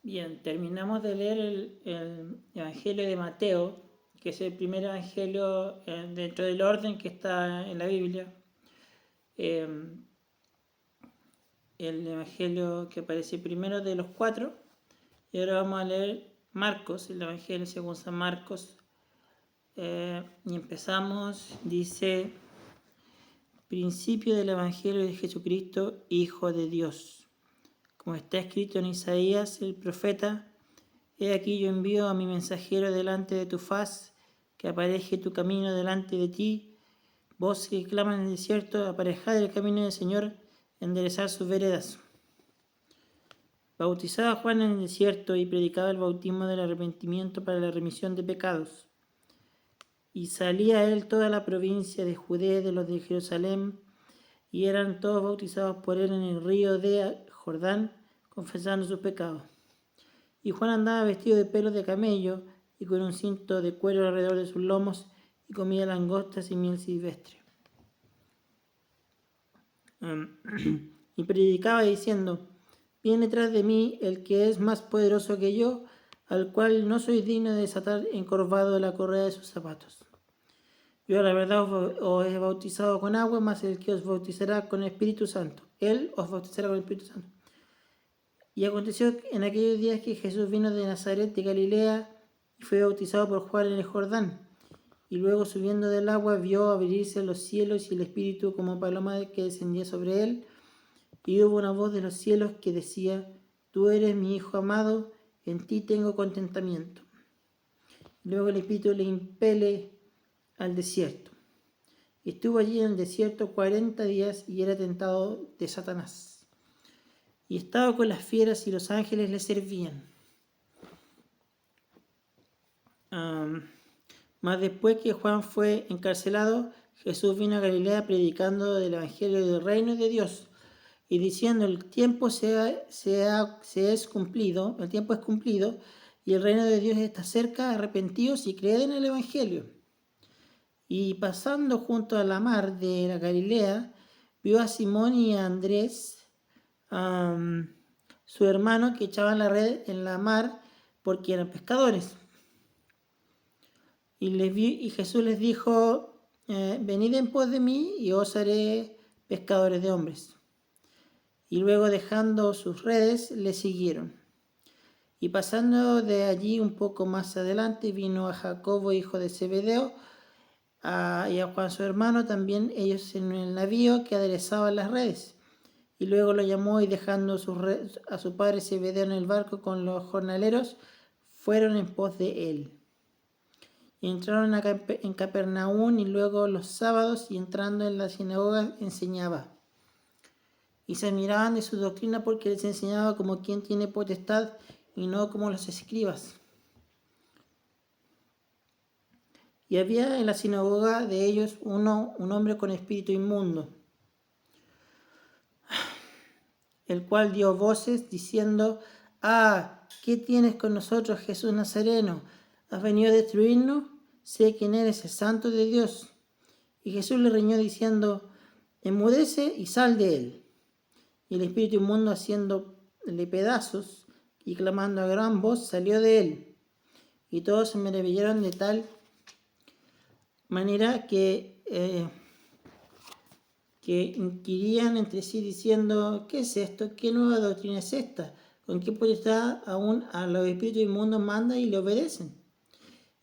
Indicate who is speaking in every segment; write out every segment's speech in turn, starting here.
Speaker 1: Bien, terminamos de leer el Evangelio de Mateo, que es el primer evangelio dentro del orden que está en la Biblia. Eh, el evangelio que aparece primero de los cuatro. Y ahora vamos a leer Marcos, el evangelio según San Marcos. Y empezamos, dice: principio del evangelio de Jesucristo, Hijo de Dios. Como está escrito en Isaías, el profeta: he aquí yo envío a mi mensajero delante de tu faz, que apareje tu camino delante de ti. Voz que clama en el desierto: aparejad el camino del Señor, enderezad sus veredas. Bautizaba Juan en el desierto y predicaba el bautismo del arrepentimiento para la remisión de pecados. Y salía a él toda la provincia de Judea, de los de Jerusalén, y eran todos bautizados por él en el río de Jordán, confesando sus pecados. Y Juan andaba vestido de pelos de camello y con un cinto de cuero alrededor de sus lomos, y comía langostas y miel silvestre. Y predicaba diciendo: viene tras de mí el que es más poderoso que yo, al cual no soy digno de desatar encorvado la correa de sus zapatos. Yo la verdad os he bautizado con agua, mas el que os bautizará con el Espíritu Santo. Él os bautizará con el Espíritu Santo. Y aconteció en aquellos días que Jesús vino de Nazaret de Galilea y fue bautizado por Juan en el Jordán. Y luego, subiendo del agua, vio abrirse los cielos y el Espíritu como paloma que descendía sobre él. Y hubo una voz de los cielos que decía: tú eres mi Hijo amado, en ti tengo contentamiento. Y luego el Espíritu le impele al desierto. Y estuvo allí en el desierto 40 días y era tentado de Satanás. Y estaba con las fieras y los ángeles le servían. Mas después que Juan fue encarcelado, Jesús vino a Galilea predicando del Evangelio del reino de Dios y diciendo: el tiempo es cumplido y el reino de Dios está cerca, arrepentidos y creed en el Evangelio. Y pasando junto a la mar de la Galilea, vio a Simón y a Andrés, su hermano, que echaban la red en la mar porque eran pescadores. Y Jesús les dijo: venid en pos de mí y os haré pescadores de hombres. Y luego, dejando sus redes, le siguieron. Y pasando de allí un poco más adelante, vino a Jacobo, hijo de Zebedeo, y a Juan su hermano, también ellos en el navío que aderezaban las redes. Y luego lo llamó, y dejando a su padre Zebedeo en el barco con los jornaleros, fueron en pos de él. Y entraron en Capernaum, y luego los sábados, y entrando en la sinagoga, enseñaba. Y se admiraban de su doctrina, porque les enseñaba como quien tiene potestad y no como los escribas. Y había en la sinagoga de ellos un hombre con espíritu inmundo, el cual dio voces diciendo: ¿qué tienes con nosotros, Jesús Nazareno? ¿Has venido a destruirnos? Sé quién eres, el Santo de Dios. Y Jesús le riñó diciendo: enmudece y sal de él. Y el espíritu inmundo, haciéndole pedazos y clamando a gran voz, salió de él. Y todos se maravillaron de tal manera que inquirían entre sí diciendo: ¿qué es esto? ¿Qué nueva doctrina es esta? ¿Con qué potestad aún a los espíritus inmundos manda y le obedecen?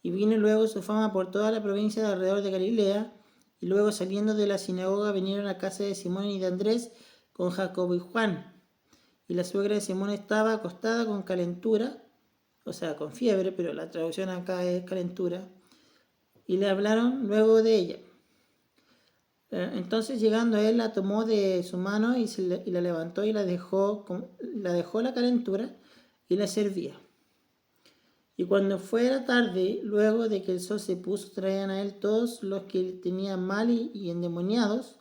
Speaker 1: Y vino luego su fama por toda la provincia de alrededor de Galilea. Y luego, saliendo de la sinagoga, vinieron a casa de Simón y de Andrés con Jacobo y Juan. Y la suegra de Simón estaba acostada con calentura, o sea, con fiebre, pero la traducción acá es calentura. Y le hablaron luego de ella. Entonces, llegando a él, la tomó de su mano y la levantó y la dejó la calentura y la servía. Y cuando fue la tarde, luego de que el sol se puso, traían a él todos los que tenían mal y endemoniados,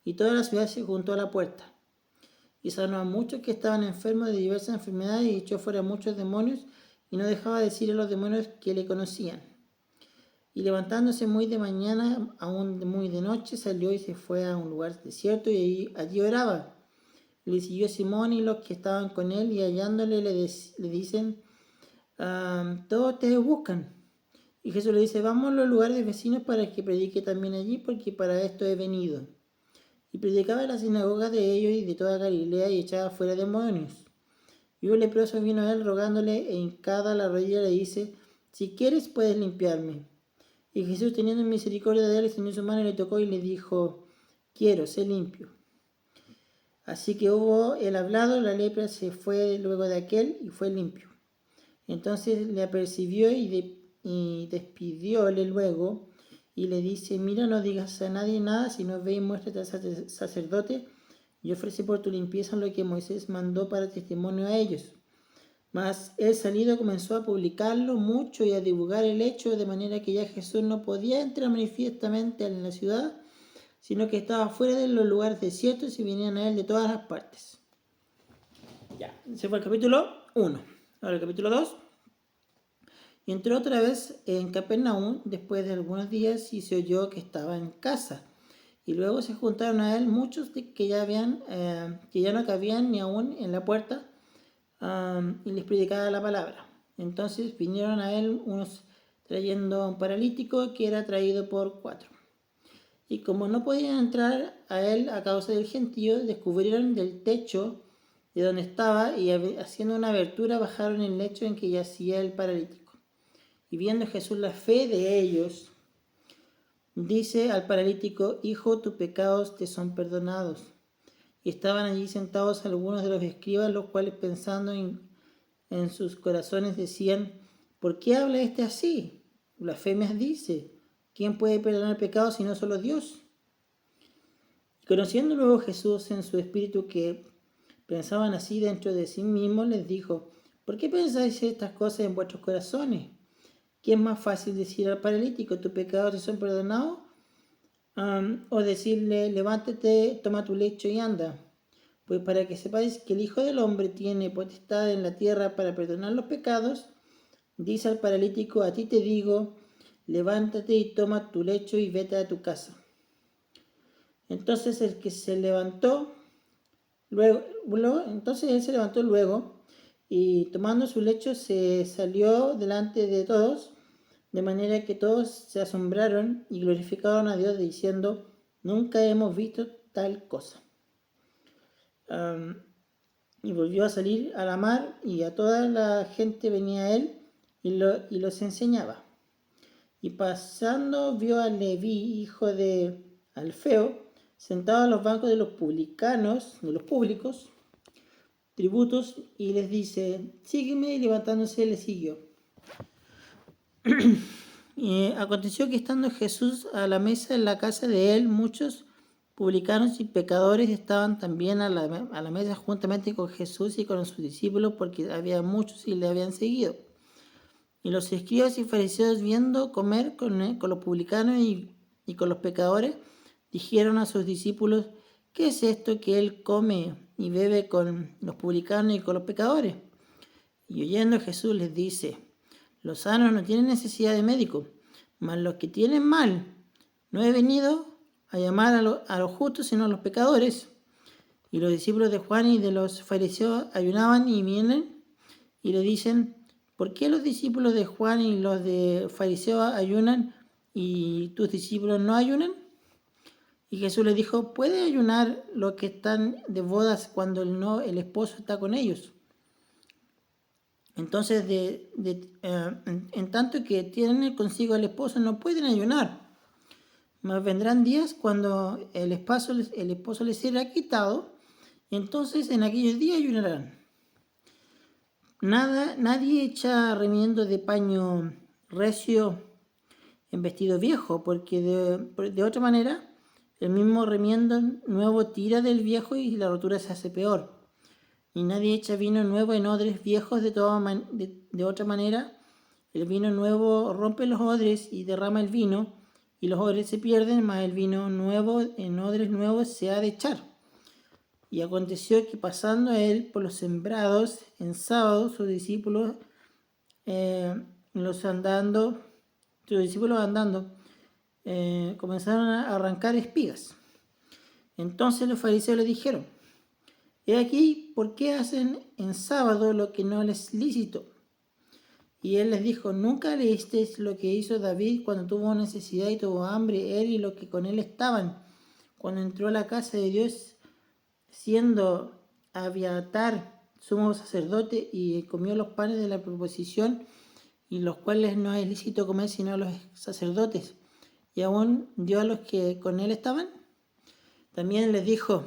Speaker 1: y toda la ciudad se juntó a la puerta. Y sanó a muchos que estaban enfermos de diversas enfermedades, y echó fuera muchos demonios, y no dejaba decir a los demonios que le conocían. Y levantándose muy de mañana, aún muy de noche, salió y se fue a un lugar desierto, y allí oraba. Le siguió Simón y los que estaban con él, y hallándole le dicen, todos te buscan. Y Jesús le dice, vamos a los lugares vecinos para que predique también allí, porque para esto he venido. Y predicaba en la sinagoga de ellos y de toda Galilea, y echaba fuera demonios. Y un leproso vino a él rogándole, e hincada la rodilla le dice, si quieres puedes limpiarme. Y Jesús, teniendo misericordia de él, extendió su mano y le tocó y le dijo, quiero, sé limpio. Así que hubo el hablado, la lepra se fue luego de aquel y fue limpio. Entonces le apercibió y despidióle luego y le dice, mira, no digas a nadie nada, sino ve y muéstrate al sacerdote y ofrece por tu limpieza lo que Moisés mandó para testimonio a ellos. Mas él salido comenzó a publicarlo mucho y a divulgar el hecho, de manera que ya Jesús no podía entrar manifiestamente en la ciudad, sino que estaba fuera de los lugares desiertos y venían a él de todas las partes. Ya, ese fue el capítulo 1. Ahora el capítulo 2. Y entró otra vez en Capernaum después de algunos días y se oyó que estaba en casa. Y luego se juntaron a él muchos que ya no cabían ni aún en la puerta, y les predicaba la palabra. Entonces vinieron a él unos trayendo a un paralítico que era traído por 4. Y como no podían entrar a él a causa del gentío, descubrieron del techo de donde estaba y haciendo una abertura bajaron el lecho en que yacía el paralítico. Y viendo Jesús la fe de ellos, dice al paralítico, hijo, tus pecados te son perdonados. Y estaban allí sentados algunos de los escribas, los cuales pensando en sus corazones decían, ¿por qué habla este así? Blasfemias dice, ¿quién puede perdonar pecados sino solo Dios? Y conociendo luego Jesús en su espíritu que pensaban así dentro de sí mismos, les dijo, ¿por qué pensáis estas cosas en vuestros corazones? ¿Qué es más fácil decir al paralítico, tus pecados te son perdonados? O decirle, levántate, toma tu lecho y anda. Pues para que sepáis que el Hijo del Hombre tiene potestad en la tierra para perdonar los pecados, dice al paralítico, a ti te digo, levántate y toma tu lecho y vete a tu casa. Entonces el que se levantó, entonces él se levantó luego y tomando su lecho se salió delante de todos, de manera que todos se asombraron y glorificaron a Dios diciendo, nunca hemos visto tal cosa. Y volvió a salir a la mar y a toda la gente venía a él y los enseñaba. Y pasando vio a Leví, hijo de Alfeo, sentado a los bancos de los publicanos, de los públicos, tributos, y les dice, sígueme, y levantándose le siguió. Y aconteció que estando Jesús a la mesa en la casa de él, muchos publicanos y pecadores estaban también a la mesa juntamente con Jesús y con sus discípulos, porque había muchos y le habían seguido. Y los escribas y fariseos, viendo comer con los publicanos y con los pecadores, dijeron a sus discípulos, ¿qué es esto que él come y bebe con los publicanos y con los pecadores? Y oyendo Jesús les dice, los sanos no tienen necesidad de médico, mas los que tienen mal. No he venido a llamar a los justos, sino a los pecadores. Y los discípulos de Juan y de los fariseos ayunaban y vienen y le dicen, ¿por qué los discípulos de Juan y los de fariseos ayunan y tus discípulos no ayunan? Y Jesús les dijo, ¿puede ayunar los que están de bodas cuando el esposo está con ellos? Entonces, en tanto que tienen consigo al esposo, no pueden ayunar. Mas vendrán días cuando el esposo les será quitado, y entonces en aquellos días ayunarán. Nadie echa remiendo de paño recio en vestido viejo, porque de otra manera el mismo remiendo nuevo tira del viejo y la rotura se hace peor. Y nadie echa vino nuevo en odres viejos, de otra manera el vino nuevo rompe los odres y derrama el vino, y los odres se pierden, mas el vino nuevo en odres nuevos se ha de echar. Y aconteció que pasando a él por los sembrados en sábado, sus discípulos andando, comenzaron a arrancar espigas. Entonces los fariseos le dijeron, He aquí, ¿por qué hacen en sábado lo que no les es lícito? Y él les dijo, ¿nunca leísteis lo que hizo David cuando tuvo necesidad y tuvo hambre, él y los que con él estaban, cuando entró a la casa de Dios, siendo Abiatar sumo sacerdote, y comió los panes de la proposición, y los cuales no es lícito comer sino a los sacerdotes, y aún dio a los que con él estaban? También les dijo,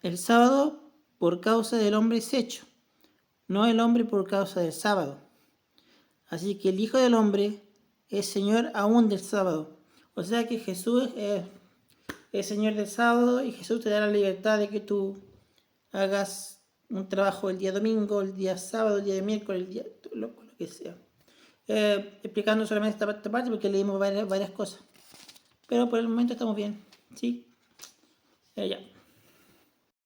Speaker 1: el sábado por causa del hombre es hecho, no el hombre por causa del sábado. Así que el Hijo del Hombre es Señor aún del sábado. O sea que Jesús es Señor del sábado, y Jesús te da la libertad de que tú hagas un trabajo el día domingo, el día sábado, el día miércoles, el día, lo que sea. Explicando solamente esta parte porque leímos varias cosas. Pero por el momento estamos bien. ¿Sí? Ya.